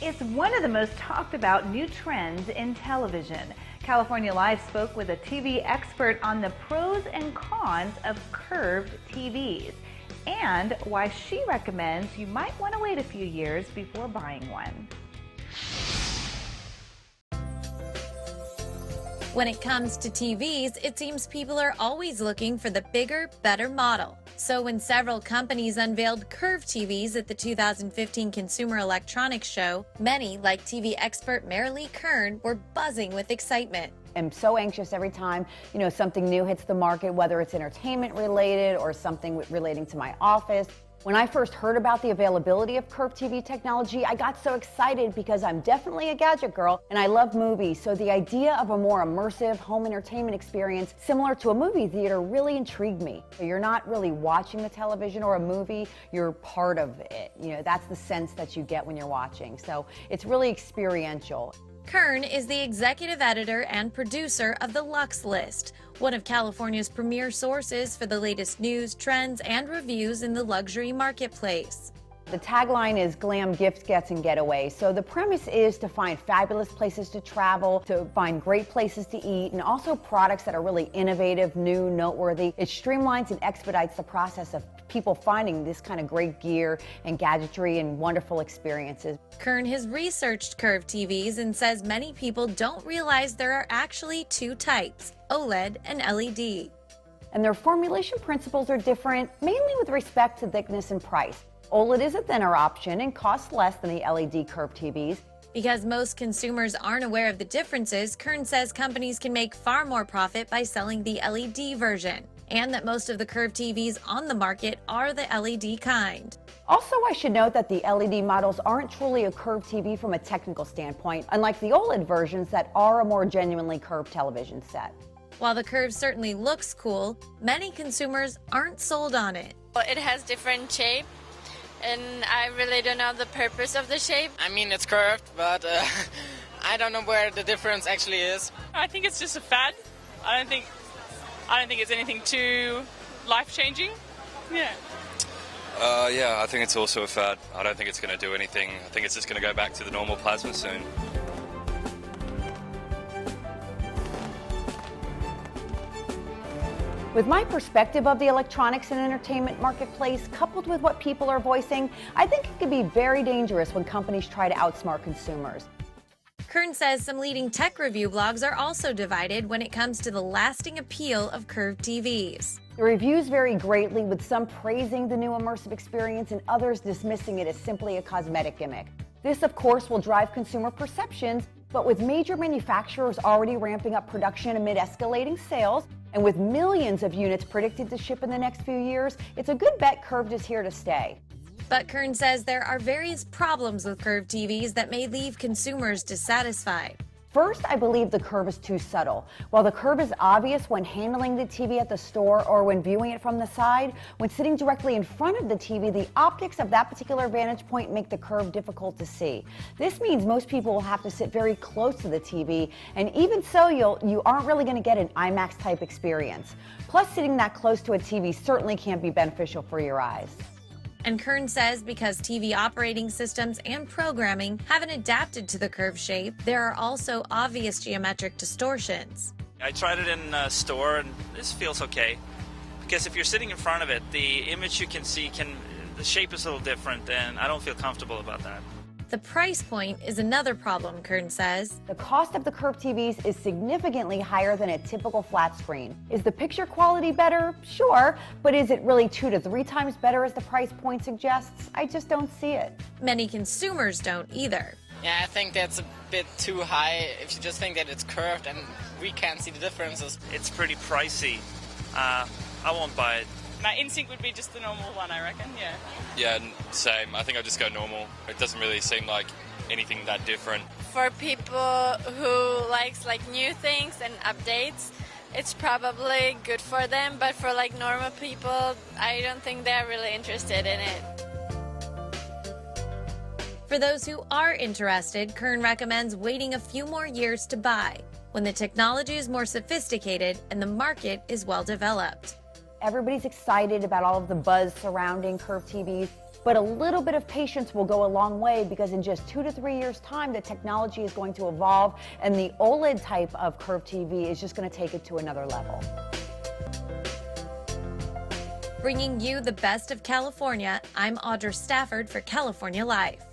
It's one of the most talked about new trends in television. California Live spoke with a TV expert on the pros and cons of curved TVs and why she recommends you might want to wait a few years before buying one. When it comes to TVs, it seems people are always looking for the bigger, better model. So when several companies unveiled curved TVs at the 2015 Consumer Electronics Show, many, like TV expert Merilee Kern, were buzzing with excitement. I'm so anxious every time, something new hits the market, whether it's entertainment related or something relating to my office. When I first heard about the availability of curved TV technology, I got so excited because I'm definitely a gadget girl and I love movies. So the idea of a more immersive home entertainment experience similar to a movie theater really intrigued me. So you're not really watching the television or a movie, you're part of it. That's the sense that you get when you're watching. So it's really experiential. Kern is the executive editor and producer of the Luxe list, one of California's premier sources for the latest news, trends, and reviews in the luxury marketplace. The tagline is glam gift gets and getaways. So the premise is to find fabulous places to travel, to find great places to eat, and also products that are really innovative, new, noteworthy. It streamlines and expedites the process of people finding this kind of great gear and gadgetry and wonderful experiences. Kern has researched curved TVs and says many people don't realize there are actually two types, OLED and LED. And their formulation principles are different, mainly with respect to thickness and price. OLED is a thinner option and costs less than the LED curved TVs. Because most consumers aren't aware of the differences, Kern says companies can make far more profit by selling the LED version, and that most of the curved TVs on the market are the LED kind. Also, I should note that the LED models aren't truly a curved TV from a technical standpoint, unlike the OLED versions that are a more genuinely curved television set. While the curve certainly looks cool, many consumers aren't sold on it. It has different shape, and I really don't know the purpose of the shape. I mean, it's curved, but I don't know where the difference actually is. I think it's just a fad. I don't think it's anything too life-changing. Yeah. Yeah, I think it's also a fad. I don't think it's going to do anything. I think it's just going to go back to the normal plasma soon. With my perspective of the electronics and entertainment marketplace, coupled with what people are voicing, I think it could be very dangerous when companies try to outsmart consumers. Kern says some leading tech review blogs are also divided when it comes to the lasting appeal of curved TVs. The reviews vary greatly, with some praising the new immersive experience and others dismissing it as simply a cosmetic gimmick. This, of course, will drive consumer perceptions, but with major manufacturers already ramping up production amid escalating sales, and with millions of units predicted to ship in the next few years, it's a good bet curved is here to stay. But Kern says there are various problems with curved TVs that may leave consumers dissatisfied. First, I believe the curve is too subtle. While the curve is obvious when handling the TV at the store or when viewing it from the side, when sitting directly in front of the TV, the optics of that particular vantage point make the curve difficult to see. This means most people will have to sit very close to the TV, and even so, you aren't really going to get an IMAX type experience. Plus, sitting that close to a TV certainly can't be beneficial for your eyes. And Kern says because TV operating systems and programming haven't adapted to the curved shape, there are also obvious geometric distortions. I tried it in a store and this feels okay. Because if you're sitting in front of it, the image you can see, the shape is a little different, and I don't feel comfortable about that. The price point is another problem, Kern says. The cost of the curved TVs is significantly higher than a typical flat screen. Is the picture quality better? Sure, but is it really 2 to 3 times better as the price point suggests? I just don't see it. Many consumers don't either. Yeah, I think that's a bit too high if you just think that it's curved and we can't see the differences. It's pretty pricey. I won't buy it. My instinct would be just the normal one, I reckon, yeah. Yeah, same. I think I'll just go normal. It doesn't really seem like anything that different. For people who likes new things and updates, it's probably good for them, but for normal people, I don't think they're really interested in it. For those who are interested, Kern recommends waiting a few more years to buy, when the technology is more sophisticated and the market is well developed. Everybody's excited about all of the buzz surrounding curved TVs. But a little bit of patience will go a long way, because in just 2 to 3 years' time, the technology is going to evolve, and the OLED type of curved TV is just going to take it to another level. Bringing you the best of California, I'm Audra Stafford for California Life.